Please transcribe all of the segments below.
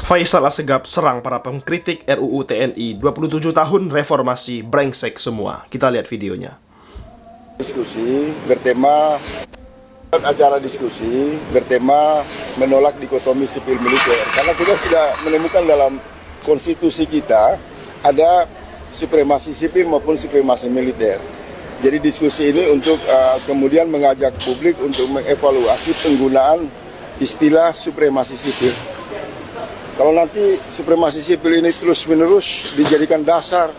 Faisal Assegaf serang para pengkritik RUU TNI 27 tahun reformasi brengsek semua. Kita lihat videonya. Diskusi bertema acara diskusi bertema menolak dikotomi sipil militer karena kita tidak menemukan dalam konstitusi kita ada supremasi sipil maupun supremasi militer. Jadi diskusi ini untuk kemudian mengajak publik untuk mengevaluasi penggunaan istilah supremasi sipil. Kalau nanti supremasi sipil ini terus-menerus dijadikan dasar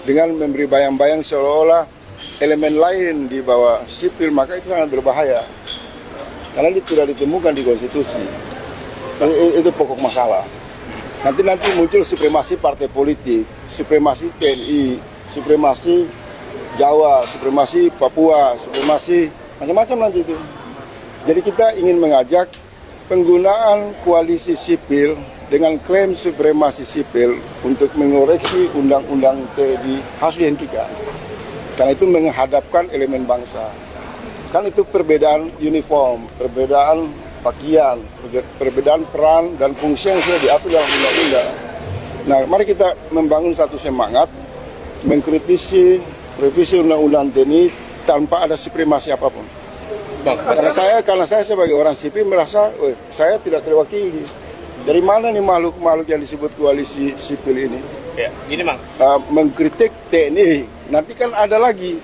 dengan memberi bayang-bayang seolah-olah elemen lain di bawah sipil, maka itu sangat berbahaya. Karena itu tidak ditemukan di konstitusi. Itu pokok masalah. Nanti muncul supremasi partai politik, supremasi TNI, supremasi Jawa, supremasi Papua, supremasi macam-macam nanti itu. Jadi kita ingin mengajak penggunaan koalisi sipil dengan klaim supremasi sipil untuk mengoreksi undang-undang TNI harus dihentikan. Karena itu menghadapkan elemen bangsa. Kan itu perbedaan uniform, perbedaan pakaian, perbedaan peran dan fungsi yang sudah diatur dalam undang-undang. Nah, mari kita membangun satu semangat, mengkritisi revisi undang-undang TNI tanpa ada supremasi apapun. Karena saya sebagai orang sipil merasa, saya tidak terwakili. Dari mana nih makhluk-makhluk yang disebut koalisi sipil ini? Ya, ini Bang. Mengkritik TNI. Nanti kan ada lagi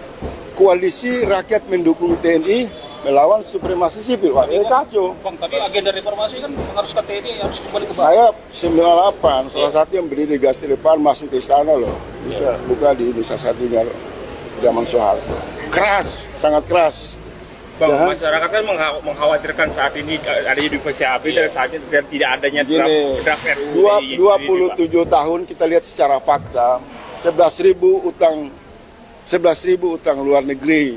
koalisi rakyat mendukung TNI melawan supremasi sipil. Wah, ini kacau. Bang, tapi agenda reformasi kan harus ke TNI, harus kembali ke Saya 98, salah satu yang berdiri Gastilepan masuk ke istana loh. Buka di Indonesia satunya loh. Zaman Soeharto. Keras, sangat keras. Bang, masyarakat kan mengkhawatirkan saat ini adanya divisi ABRI dan saat ini tidak adanya draft RUU. 27 tahun kita lihat secara fakta, 11.000 utang luar negeri,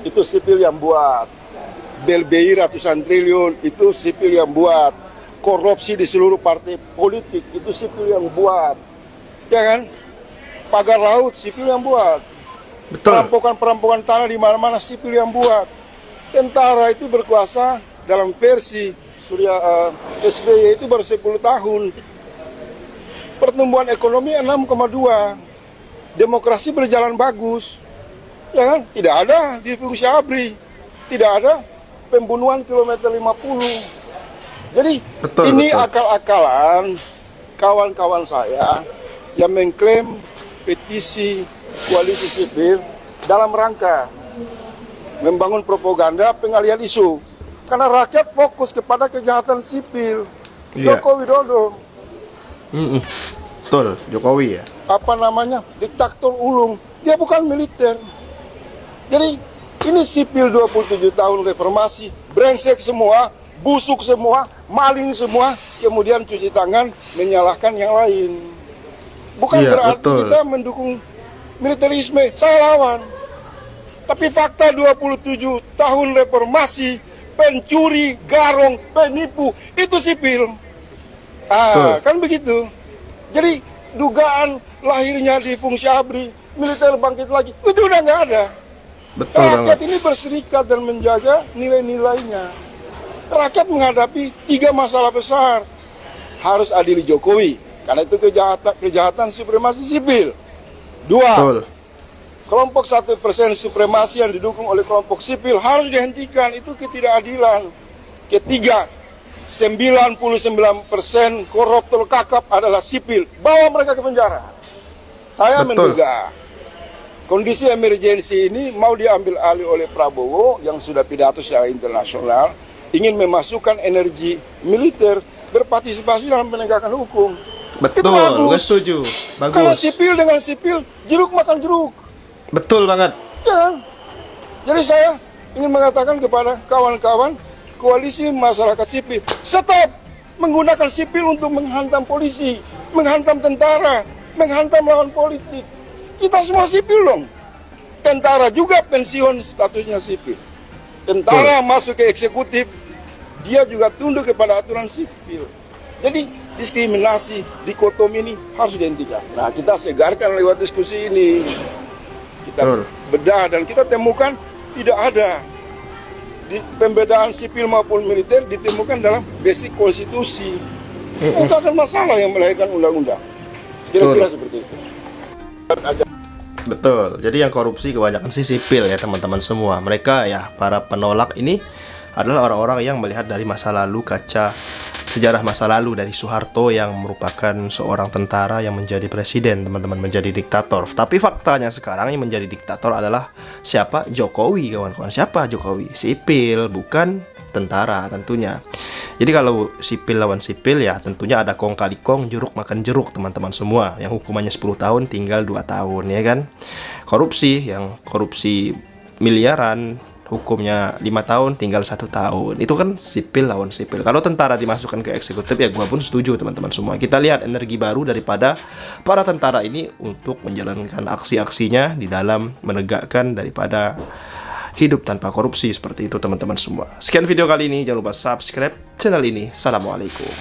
itu sipil yang buat. BLBI ratusan triliun, itu sipil yang buat. Korupsi di seluruh partai politik, itu sipil yang buat. Ya kan? Pagar laut, sipil yang buat. Perampokan tanah di mana-mana, sipil yang buat. Tentara itu berkuasa dalam versi SBY itu baru 10 tahun. Pertumbuhan ekonomi 6,2. Demokrasi berjalan bagus. Ya kan? Tidak ada difungsi ABRI. Tidak ada pembunuhan kilometer 50. Jadi ini akal-akalan kawan-kawan saya yang mengklaim petisi koalisi sipil dalam rangka membangun propaganda pengalihan isu. Karena rakyat fokus kepada kejahatan sipil. Joko Widodo. Betul, Jokowi ya. Apa namanya? Diktator ulung. Dia bukan militer. Jadi ini sipil 27 tahun reformasi. Brengsek semua, busuk semua, maling semua. Kemudian cuci tangan menyalahkan yang lain. Bukan berarti kita mendukung militerisme. Saya lawan. Tapi fakta 27 tahun reformasi, pencuri, garong, penipu, itu sipil. Kan begitu. Jadi dugaan lahirnya di fungsi ABRI, militer bangkit lagi, itu udah nggak ada. Rakyat ini berserikat dan menjaga nilai-nilainya. Rakyat menghadapi 3 masalah besar. Harus adili Jokowi, karena itu kejahatan supremasi sipil. 2. Kelompok 1% supremasi yang didukung oleh kelompok sipil harus dihentikan, itu ketidakadilan. Ketiga, 99% koruptor kakap adalah sipil, bawa mereka ke penjara. Saya menduga kondisi emergensi ini mau diambil alih oleh Prabowo yang sudah pidato secara internasional, ingin memasukkan energi militer berpartisipasi dalam penegakan hukum. Betul, gue setuju. Bagus. Kalau sipil dengan sipil, jeruk makan jeruk. Betul banget. Ya. Jadi saya ingin mengatakan kepada kawan-kawan koalisi masyarakat sipil, stop menggunakan sipil untuk menghantam polisi, menghantam tentara, menghantam lawan politik. Kita semua sipil dong. Tentara juga pensiun statusnya sipil. Tentara masuk ke eksekutif, dia juga tunduk kepada aturan sipil. Jadi diskriminasi, dikotomi ini harus dihentikan. Nah, kita segarkan lewat diskusi ini. Kita bedah dan kita temukan tidak ada di pembedaan sipil maupun militer ditemukan dalam basic konstitusi. Itu akan masalah yang melahirkan undang-undang. Kira-kira seperti itu. Betul. Jadi yang korupsi kebanyakan sih sipil ya teman-teman semua. Mereka ya para penolak ini adalah orang-orang yang melihat dari masa lalu, kaca sejarah masa lalu dari Soeharto yang merupakan seorang tentara yang menjadi presiden, teman-teman, menjadi diktator. Tapi faktanya sekarang yang menjadi diktator adalah siapa? Jokowi, kawan-kawan. Siapa Jokowi? Sipil, bukan tentara tentunya. Jadi kalau sipil lawan sipil ya tentunya ada kong kali kong, jeruk makan jeruk teman-teman semua. Yang hukumannya 10 tahun tinggal 2 tahun ya kan. Korupsi, yang korupsi miliaran hukumnya 5 tahun tinggal 1 tahun. Itu kan sipil lawan sipil. Kalau tentara dimasukkan ke eksekutif ya gua pun setuju teman-teman semua. Kita lihat energi baru daripada para tentara ini untuk menjalankan aksi-aksinya di dalam menegakkan daripada hidup tanpa korupsi seperti itu teman-teman semua. Sekian video kali ini, jangan lupa subscribe channel ini. Assalamualaikum.